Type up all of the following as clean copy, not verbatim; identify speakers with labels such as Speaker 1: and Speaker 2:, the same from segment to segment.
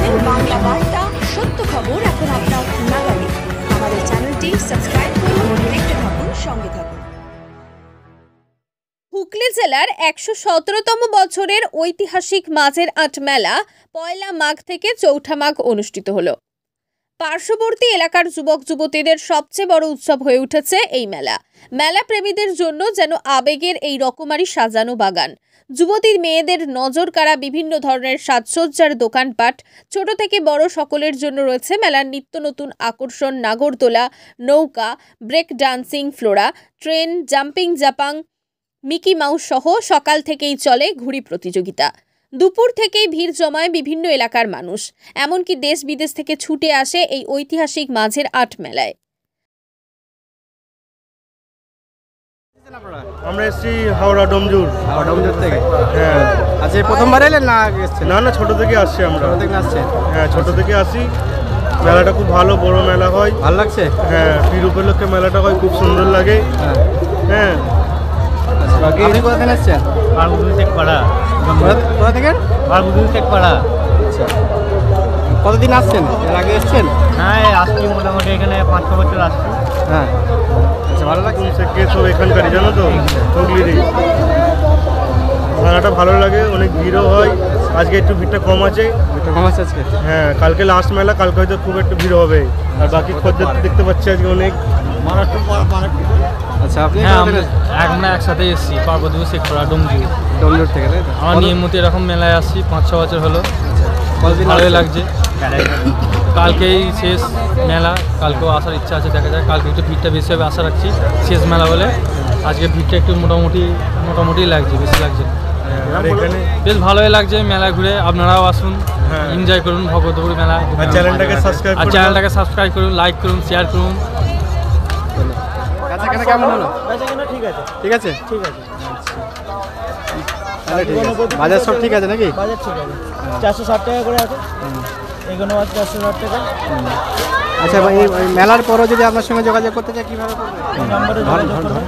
Speaker 1: চলছে বাংলা বার্তা, সত্য খবর এখন আপনার নাগালে। আমাদের চ্যানেলটি সাবস্ক্রাইব করুন, দেখতে থাকুন, সঙ্গে থাকুন। হুগলি জেলার ১১৭তম বছরের ঐতিহাসিক মাঝের আট মেলা পয়লা মাঘ থেকে চৌঠা মাঘ অনুষ্ঠিত হলো। পার্শ্ববর্তী এলাকার যুবক যুবতীদের সবচেয়ে বড় উৎসব হয়ে উঠেছে এই মেলা। মেলা প্রেমীদের জন্য যেন আবেগের এই রকমারি সাজানো বাগান। যুবতীর মেয়েদের নজর কাড়া বিভিন্ন ধরনের সাজসজ্জার দোকানপাট, ছোট থেকে বড় সকলের জন্য রয়েছে মেলার নিত্য নতুন আকর্ষণ। নাগরদোলা, নৌকা, break dancing, flora, train, jumping জাপাং, মিকি মাউস সহ সকাল থেকেই চলে ঘুড়ি প্রতিযোগিতা। দুপুর থেকেই ভিড় জমায় বিভিন্ন এলাকার মানুষ, এমনকি দেশ বিদেশ থেকে ছুটে আসে এই ঐতিহাসিক মাঝের আট মেলায়।
Speaker 2: আমরা এসেছি হাওড়া ডোমজুর
Speaker 3: থেকে।
Speaker 2: হ্যাঁ,
Speaker 3: আচ্ছা, প্রথমবার এলেন না আগে এসেছেন?
Speaker 2: না ছোট থেকে আসছি আমরা।
Speaker 3: ছোট থেকে আসছেন?
Speaker 2: হ্যাঁ, ছোট থেকে আসি। মেলাটা খুব ভালো, বড় মেলা হয়,
Speaker 3: ভালো লাগছে।
Speaker 2: হ্যাঁ, পীর উপলক্ষে মেলাটা হয়, খুব সুন্দর লাগে। হ্যাঁ,
Speaker 3: আপনি কোথা থেকে এসেছেন?
Speaker 2: পাড়া।
Speaker 3: কোথা থেকে?
Speaker 2: পাড়া।
Speaker 3: আচ্ছা, কতদিন আসছেন? এর আগে এসেছেন?
Speaker 2: হ্যাঁ, আসছি মোটামুটি এখানে 5-6 বছর আসছি।
Speaker 3: হ্যাঁ, আচ্ছা, ভালো লাগছে।
Speaker 2: সব এখানকারই, জানো তো, হুগলিরই। মেলাটা ভালো লাগে, অনেক ভিড়ও হয়। আজকে একটু ভিড়টা কম আছে।
Speaker 3: কম আছে আজকে?
Speaker 2: হ্যাঁ, কালকে লাস্ট মেলা, কালকে হয়তো খুব একটু ভিড় হবে। আর বাকি খদ্দের দেখতে পাচ্ছি আজকে অনেক।
Speaker 3: আচ্ছা, আপনি?
Speaker 4: হ্যাঁ, আমরা একসাথে এসেছি পার্বতীপুর শেখপুরা
Speaker 3: ডোমজুর থেকে, তাই তো?
Speaker 4: আমার নিয়মিত এরকম মেলায় আসছি 5-6 বছর হলো।
Speaker 3: কতদিন
Speaker 4: ভালোই লাগছে। কালকেই শেষ মেলা, কালকেও আসার ইচ্ছা আছে, দেখা যায়। কালকে একটু ভিড়টা বেশি হবে আশা রাখছি, শেষ মেলা বলে। আজকে ভিড়টা একটু মোটামুটি লাগছে, বেশি লাগছে।
Speaker 2: আর এখানে
Speaker 4: বেশ ভালোই লাগছে মেলা ঘুরে। আপনারাও আসুন, এনজয় করুন ভগবতপুর মেলা।
Speaker 2: আর চ্যানেলটাকে
Speaker 4: সাবস্ক্রাইব করুন, লাইক করুন, শেয়ার করুন।
Speaker 3: বেচাকেনা কেমন হলো?
Speaker 2: ঠিক আছে।
Speaker 3: ঠিক আছে, ঠিক আছে। বাজার সব ঠিক আছে নাকি?
Speaker 5: বাজার ঠিক আছে। 460 টাকা করে আছে, এগুলো আছে 460 টাকা।
Speaker 3: আচ্ছা ভাই, এই মেলার পরও যদি আপনার সঙ্গে যোগাযোগ করতে চাই কীভাবে করবে?
Speaker 5: নম্বরে যোগাযোগ করুন।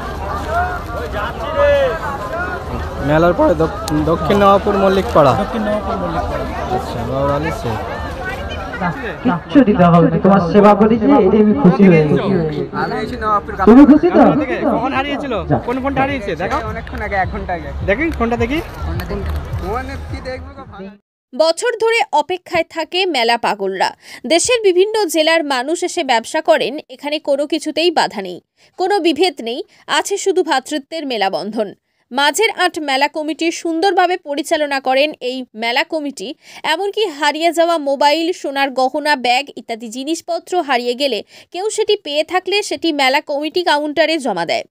Speaker 3: মেলার পরে দক্ষিণ নবাবপুর মল্লিকপাড়া।
Speaker 5: দক্ষিণ নবাবপুর মল্লিকপাড়া।
Speaker 3: আচ্ছা, বাবুর আলী শেখ।
Speaker 6: কিচ্ছু দিতে হবে না, তোমার সেবা করেছি, এটাই আমি খুশি হয়ে গেছি। তুমি খুশি তো?
Speaker 3: কখন হারিয়েছিল? কোন ফোনটা হারিয়েছে? দেখো, অনেকক্ষণ আগে, 1 ঘন্টা আগে। দেখি ফোনটা, দেখি।
Speaker 1: বছর ধরে অপেক্ষায় থাকে মেলা পাগলরা। দেশের বিভিন্ন জেলার মানুষ এসে ব্যবসা করেন, এখানে কোনো কিছুতেই বাধা নেই, কোনো বিভেদ নেই, আছে শুধু ভ্রাতৃত্বের মেলাবন্ধন। মাঝের আট মেলা কমিটি সুন্দরভাবে পরিচালনা করেন এই মেলা কমিটি। এমনকি হারিয়ে যাওয়া মোবাইল, সোনার গহনা, ব্যাগ ইত্যাদি জিনিসপত্র হারিয়ে গেলে কেউ সেটি পেয়ে থাকলে সেটি মেলা কমিটি কাউন্টারে জমা দেয়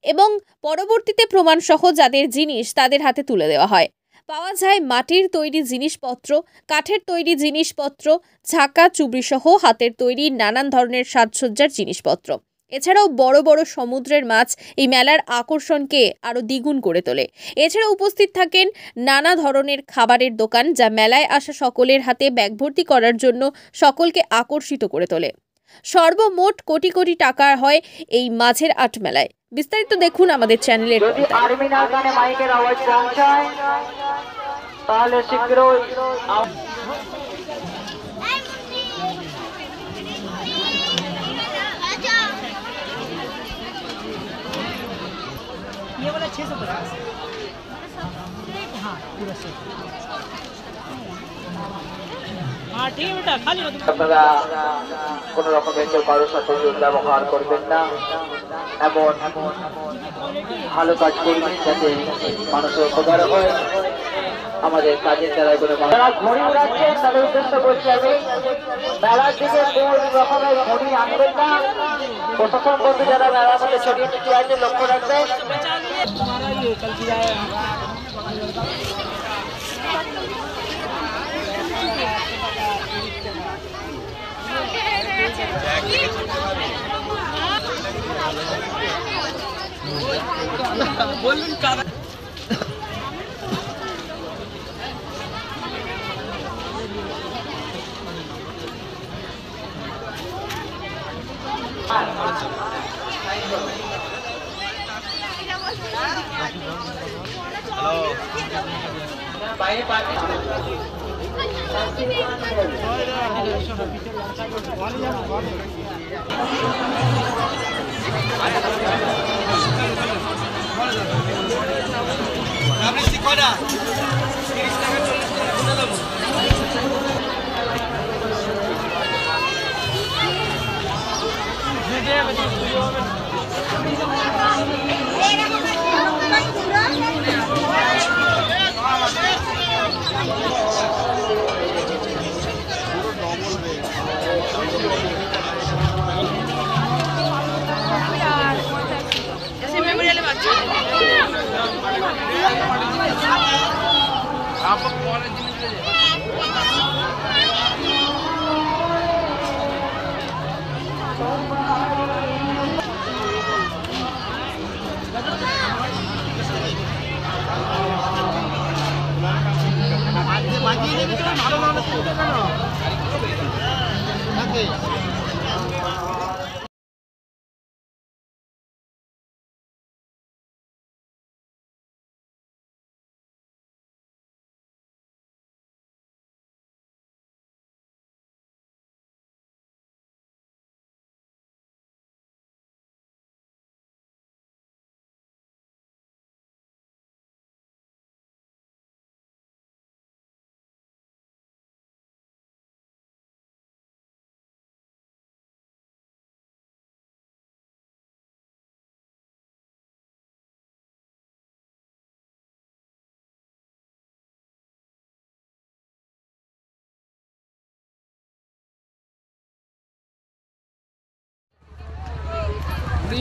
Speaker 1: এবং পরবর্তীতে প্রমাণসহ যাদের জিনিস তাদের হাতে তুলে দেওয়া হয়। পাওয়া যায় মাটির তৈরি জিনিসপত্র, কাঠের তৈরি জিনিসপত্র, ঝাঁকা, চুবড়িসহ হাতের তৈরি নানান ধরনের সাজসজ্জার জিনিসপত্র। এছাড়াও বড় বড় সমুদ্রের মাছ এই মেলার আকর্ষণকে আরও দ্বিগুণ করে তোলে। এছাড়া উপস্থিত থাকেন নানা ধরনের খাবারের দোকান, যা মেলায় আসা সকলের হাতে ব্যাগ ভর্তি করার জন্য সকলকে আকর্ষিত করে তোলে। সর্বমোট কোটি কোটি টাকা হয় এই মাঝের আট মেলায়। বিস্তারিত দেখুন আমাদের চ্যানেলের।
Speaker 7: যদি আর্মিনার গানে মাইকের আওয়াজ পৌঁছায় তাহলে শীঘ্রই
Speaker 5: ये वाला 650। हाँ, पूरा सेट। हाँ, ठीक है बेटा, खाली मत।
Speaker 7: আপনারা কোন রকমের কেউ কারোর সাথে দুর্ব্যবহার করবেন না, এমন ভালো কাজ করবেন যাতে মানুষের উপকার হয়। আমাদের কাজের দ্বারা কোনো যারা ঘড়ি উড়াচ্ছেন তাদের উদ্দেশ্য বলছি আমি, মেলার দিকে কোন রকমের ঘড়ি আনবেন না। প্রশাসন কর্মী যারা মেলার মধ্যে ছড়িয়ে ছিটিয়ে আছে লক্ষ্য রাখবেন।
Speaker 4: বলুন কারা
Speaker 7: হ্যালো বাইরে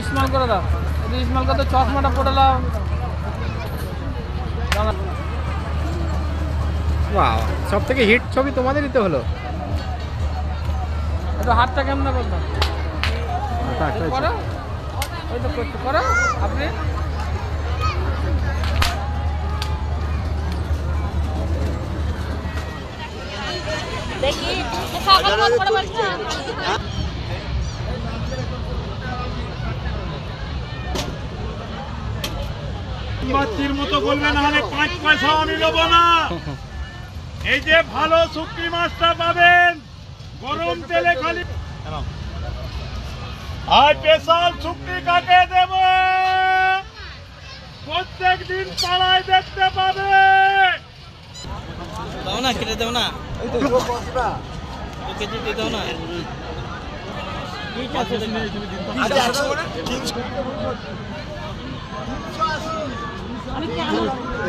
Speaker 4: স্মল করে দাও, স্মল করে চশমাটা পড়লাম।
Speaker 3: বাহ, সব থেকে হিট ছবি তোমাদেরই তো হলো।
Speaker 4: একটু হাতটা কেমন করলাম করো, ওই তো করতে করো আপনি।
Speaker 8: দেখি
Speaker 2: মাছির মতো বলবে, না হলে 5 পয়সা আমি দেবো না। এই যে ভালো শুটকি মাছটা পাবেন গরম তেলে খালি। আর স্পেশাল শুটকি কাকে দেব, প্রত্যেক দিন পাড়ায় দেখতে পাবে।
Speaker 5: দাও না, কেটে দাও না, কেজি দিয়ে দাও না।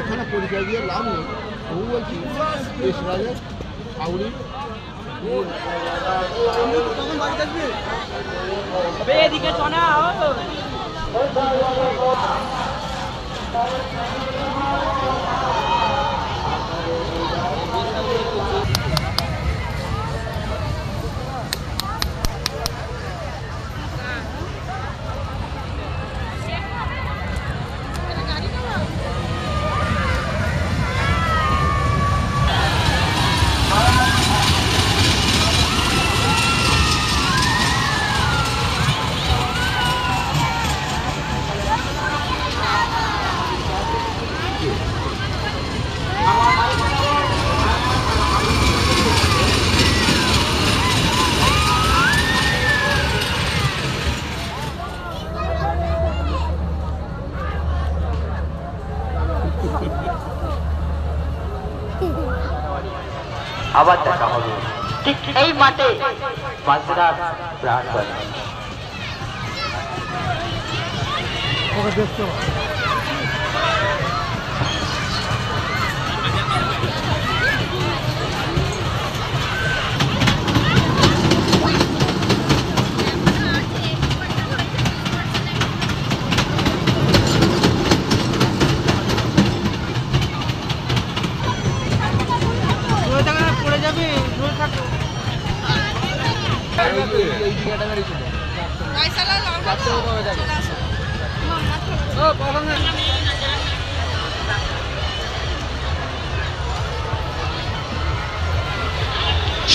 Speaker 9: এখানে পরিচয় দিয়ে লাভ নেই। ও বলছি রাজের আউরি
Speaker 5: এদিকে চনা
Speaker 7: আবার দেখা হবে ঠিক এই মাঠে মাঝরাত প্রাণ বলে।
Speaker 5: পড়ে যাবে, থাকো।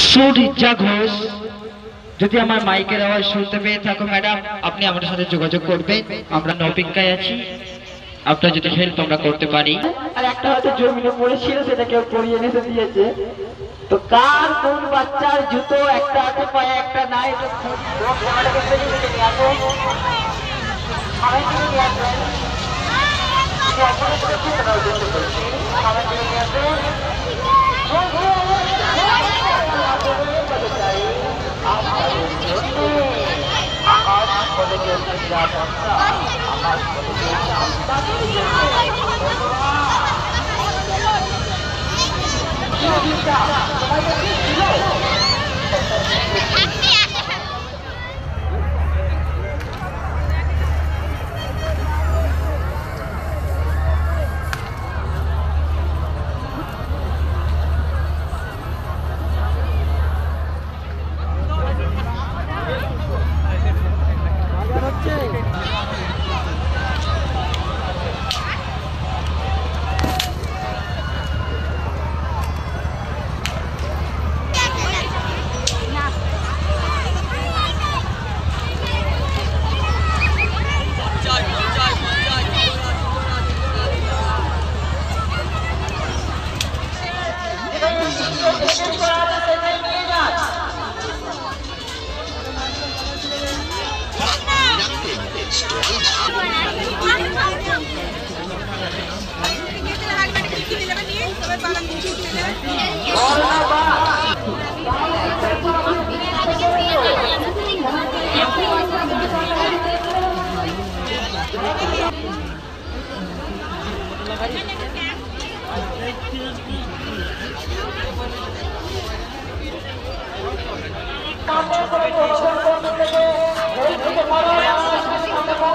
Speaker 6: সুরিজা ঘোষ, যদি আমার মাইকের আওয়াজ শুনতে পেয়ে থাকো ম্যাডাম, আপনি আমাদের সাথে যোগাযোগ করবেন। আমরা অপেক্ষায় আছি, আপনার যদি হেল্প আমরা করতে পারি। আর একটা হয়তো জমিনে পড়েছিল, সেটা কেউ পড়িয়ে এনে দিয়েছে।
Speaker 7: তো কার কোন বাচ্চার জুতো একটা আছে পায়ে একটা নাই, তো ক্যামেরাকে পেয়ে নিয়ে আসো, সবাই থেকে নিয়ে আসবেন। সবাই থেকে নিয়ে আসবেন। আকাশ পদকে নিরাপত্তা, আকাশ পদকে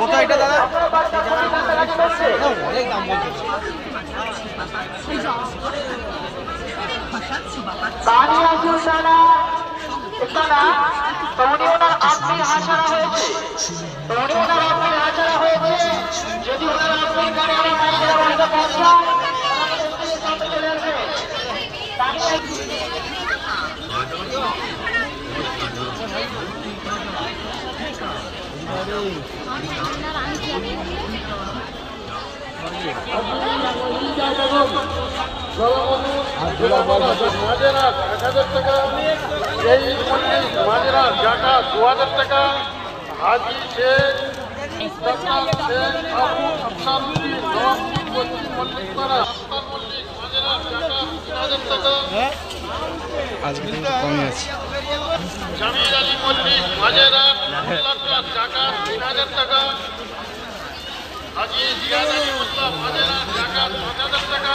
Speaker 3: কোথায় এটা দাদা? অনেক দাম বলছে।
Speaker 7: যদি ওনার আপনার গাড়ি আমি মাইকের আওয়াজটা পৌঁছাই
Speaker 9: মাঝেরাত 1000 টাকা, এই মাঝেরাত জাকা 2000 টাকা, হাজি শেখ ইসলাম শেখ আবু আফসার উদ্দিন নবাবপুর পশ্চিম মল্লিকপাড়া আফসার মল্লিক মাঝেরাত জাকা 3000 টাকা।
Speaker 3: আজকে কিন্তু কমই আছে।
Speaker 9: জামিল আলী মল্লিক মাঝেরাত জাকা 3000 টাকা, হাজি জিয়াদ আলী মোল্লা মাঝেরাত জাকা 5000 টাকা।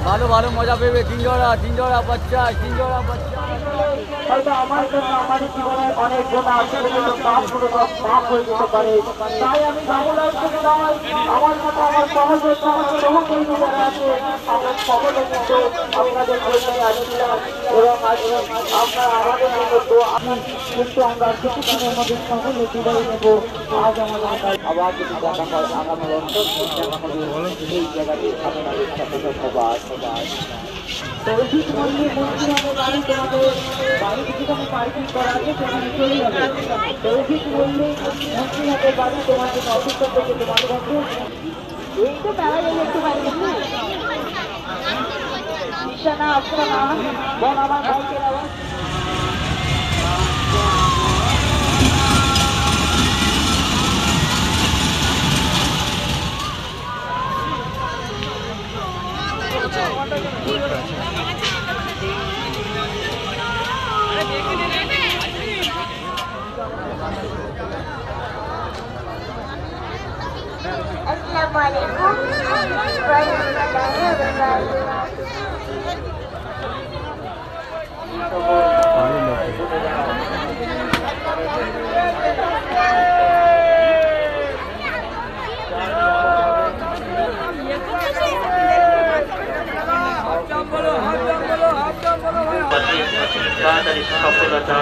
Speaker 3: ভালো ভালো মজা পেবে। তিনজোড়া 50, 50।
Speaker 7: হয়তো আমার জন্য আমাদের জীবনে অনেক গোনা আছে, পাপগুলো সব পাপ হয়ে যেতে পারে। তাই আমি গামলার থেকে নয়, আমার মতো আমার সমাজের সহকর্মী যারা আছে, আমরা সকলে কিন্তু আপনাদের জন্য আসছিলাম এবং আপনারা আমাদের মতো কিন্তু আমরা কিছুক্ষণের মধ্যে সকলে বিদায় নেব। আজ আমাদের আবার যদি দেখা হয় আগামী বছর দেখা হবে এই জায়গাতে আপনাদের সাথে। ধন্যবাদ। তৌফিক মল্লিক মুন্সিহাটের বাড়ি, তোমাদের বাড়ি যেখানে পার্কিং করা আছে সেখানে চলে যাবে। তৌফিক মল্লিক মুন্সিহাটের বাড়ি, তোমার জন্য অফিসার থেকে তোমাদের কাছে এই তো তারা গেলে একটু বাড়ি নিশানা আফসানা বোন আমার বাইকের আওয়াজ।
Speaker 8: Assalamualaikum warahmatullahi wabarakatuh.
Speaker 2: সফলতা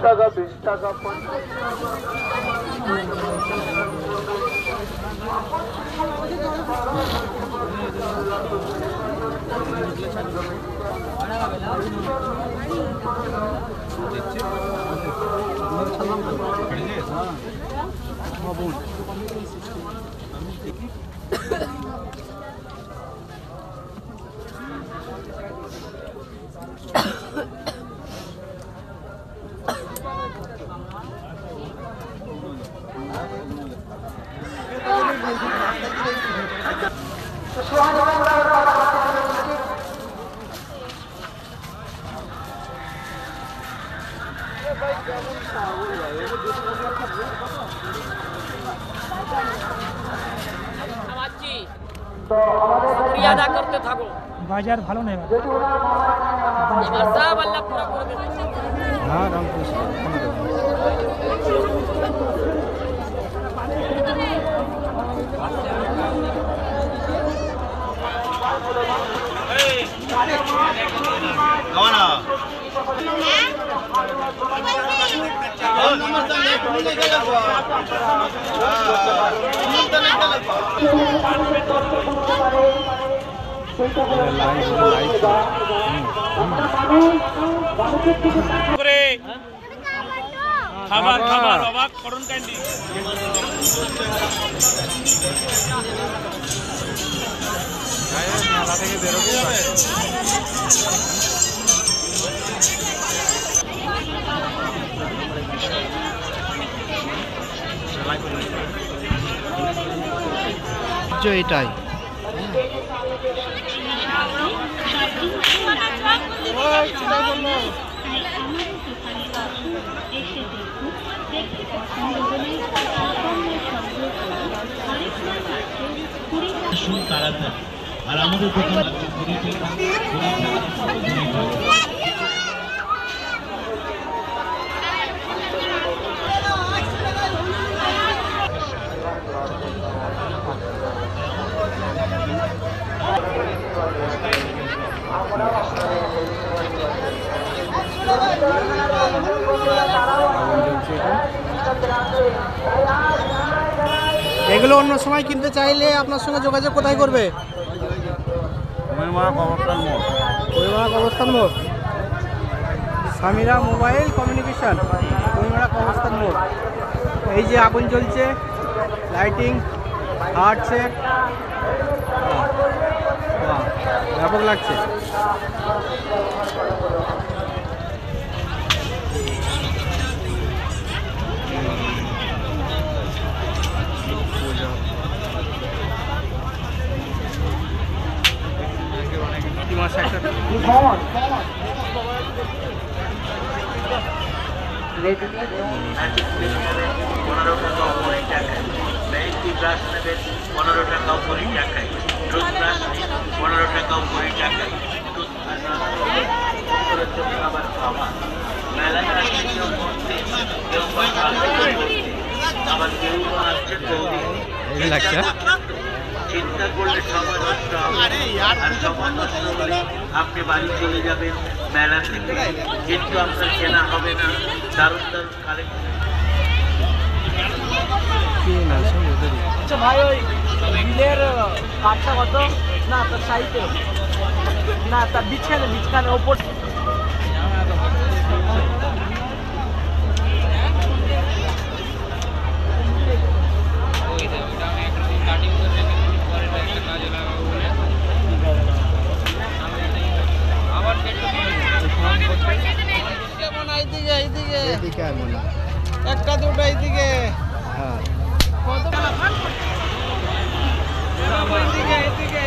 Speaker 9: টাকা 20 টাকা 50
Speaker 10: করতে থাকো বাজার ভালো নেই এবার যা বললাম পুরো করে দেব
Speaker 3: হ্যাঁ রামকৃষ্ণ
Speaker 2: খাবার খাবার অবাক করুন ক্যান্ডি
Speaker 3: মেলা থেকে বেরোতে হবে এটাই
Speaker 11: আর আমাদের দোকান
Speaker 3: এগুলো অন্য সময় কিনতে চাইলে আপনার সঙ্গে যোগাযোগ কোথায় করবে? কবরস্থান মোড়, সামিরা মোবাইল কমিউনিকেশন, কবরস্থান মোড়। এই যে আগুন জ্বলছে, লাইটিং, হার্ট সেট, ব্যাপক লাগছে।
Speaker 11: চিন্তা করলে সময় নষ্ট হবে, আর সময় নষ্ট হলে আপনি বাড়ি চলে যাবেন মেলা থেকে, কিন্তু আপনার কেনা হবে না। দারুণ দারুণ
Speaker 10: আচ্ছা ভাই, ওই বিলের কাঠটা কত? না তার সাইডে, না তার বিছখানে ওপর একটা দুটো এইদিকে, হ্যাঁ এইদিকে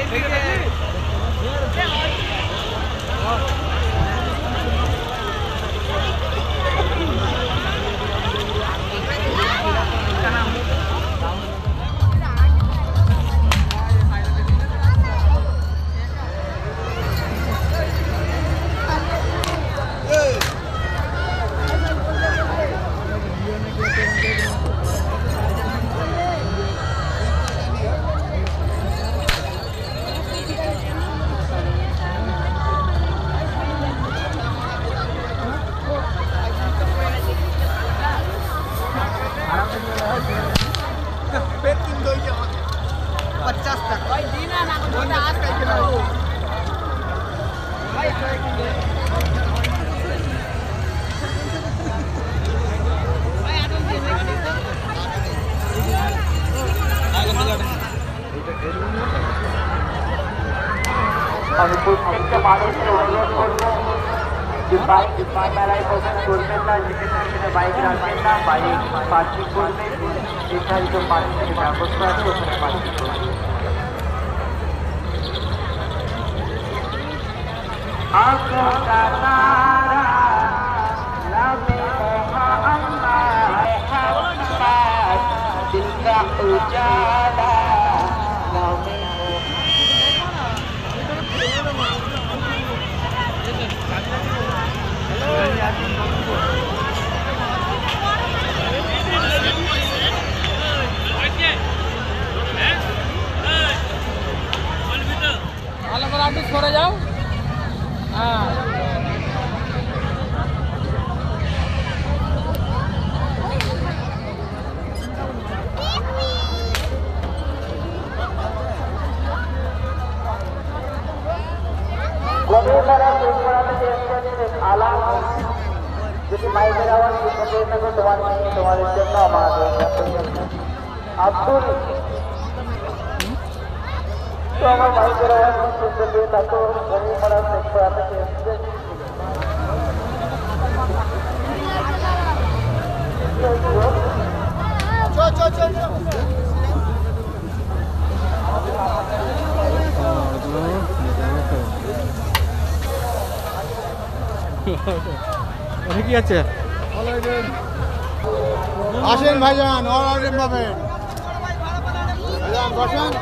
Speaker 7: আমি প্রত্যেকটা মানুষকে অনুরোধ করবো যে বাইক মেলায় প্রবেশ করবেন না, যেখানে বাইক রাখবেন না, বাইক পার্কিং করবেন, নির্ধারিত পার্কিংয়ের ব্যবস্থা আছে ওখানে পার্কিং করবেন।
Speaker 3: সরে যাও। হ্যাঁ
Speaker 7: যদি মাইকের আওয়াজ শুনতে পেয়ে থাকো তোমার মেয়ে তোমাদের জন্য আমাদের আব্দুল তো আমার মাইকের আওয়াজ শুনতে পেয়ে থাকো গরিবরা শেখরা থেকে এসেছে।
Speaker 3: কি আছে
Speaker 9: আসেন ভাইজান, অর্ডার পাবেন। বসেন।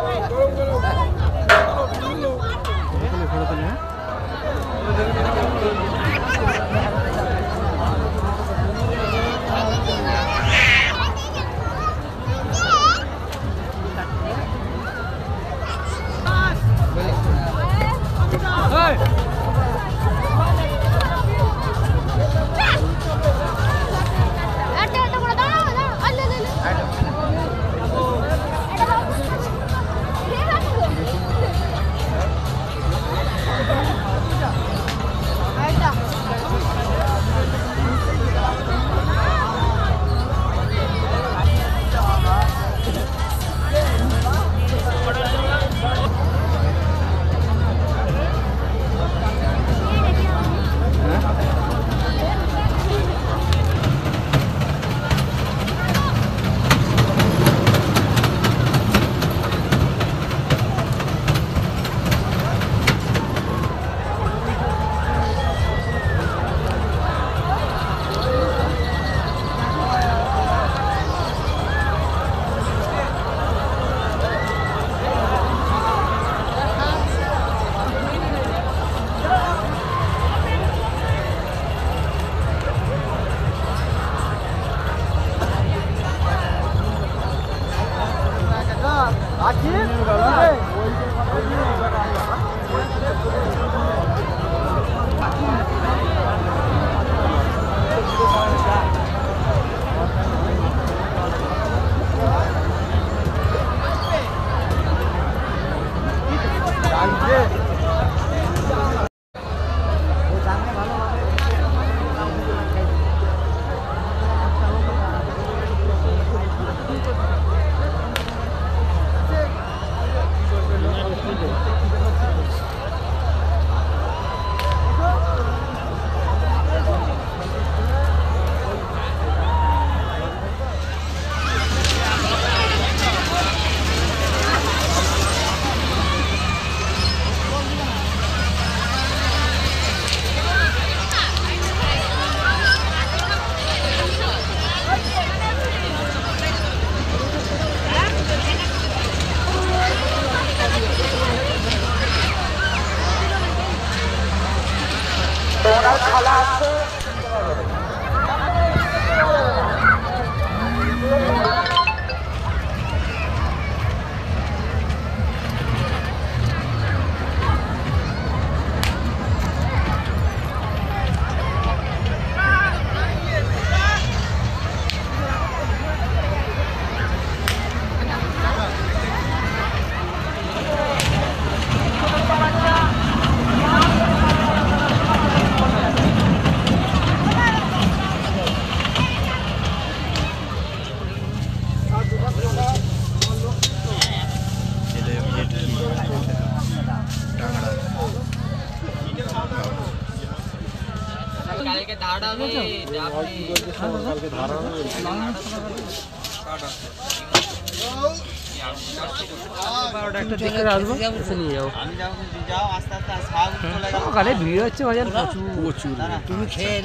Speaker 3: সকালে ভিড় হচ্ছে বাজার প্রচুর। তুমি খেয়ে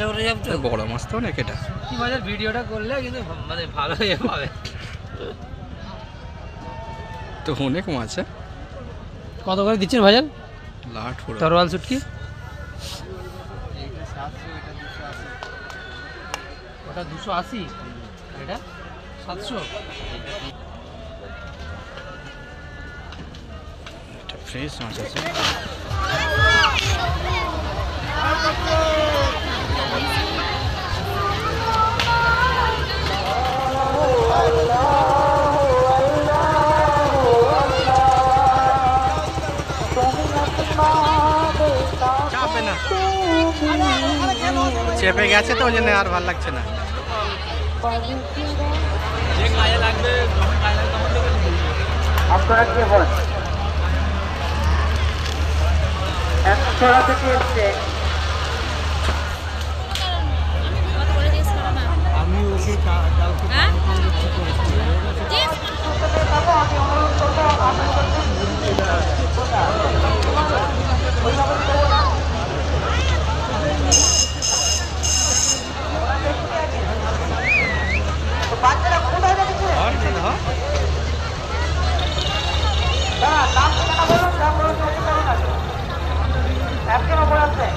Speaker 3: বড় মাছ তো অনেক এটা কি বাজার ভিডিওটা করলে কিন্তু মানে ভালো হয়ে পাবে তো অনেক মাছ। কত করে দিচ্ছেন বাজার? লাট তরোয়াল শুটকি ওটা 280, এটা 700। এটা ফ্রেশ মাছ আছে। চেপে গেছে তো ওই জন্য আর ভালো লাগছে না।
Speaker 7: আপনারা কে বলেন? 100 থেকে এসছে।
Speaker 3: আমি ওকে
Speaker 7: বাচ্চারা কোথায় যাচ্ছে? দাম ঠিকানা বলুন, দাম বলুন, একজন ওপর আছে।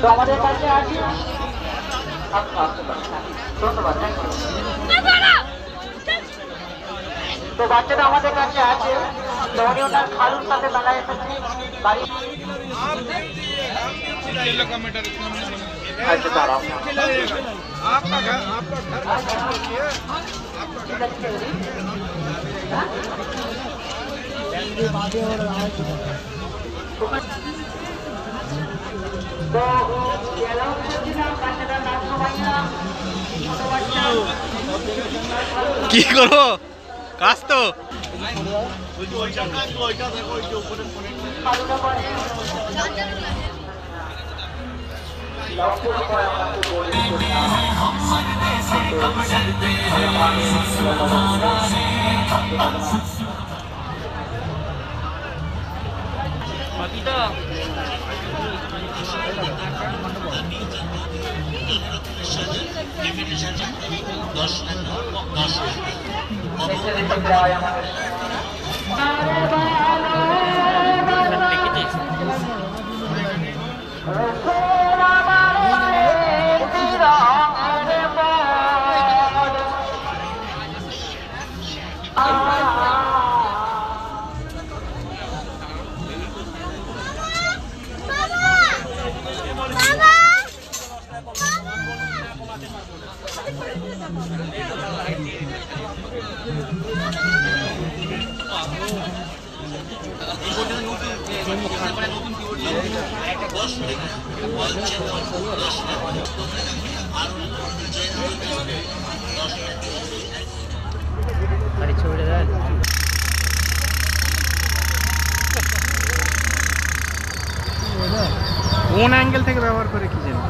Speaker 7: তো আমাদের কাছে আছে। ধন্যবাদ। তো বাচ্চাটা আমাদের কাছে আছে, তো উনি ওনার খালুর সাথে মেলায় এসেছে বাড়ি। আচ্ছা দাঁড়াও,
Speaker 3: কি করবো কাজ তো কোন অ্যাঙ্গেল থেকে ব্যবহার করে কি জানি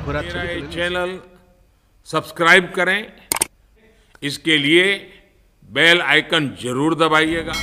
Speaker 12: मेरा ये चैनल सब्सक्राइब करें, इसके लिए बेल आइकन जरूर दबाइएगा।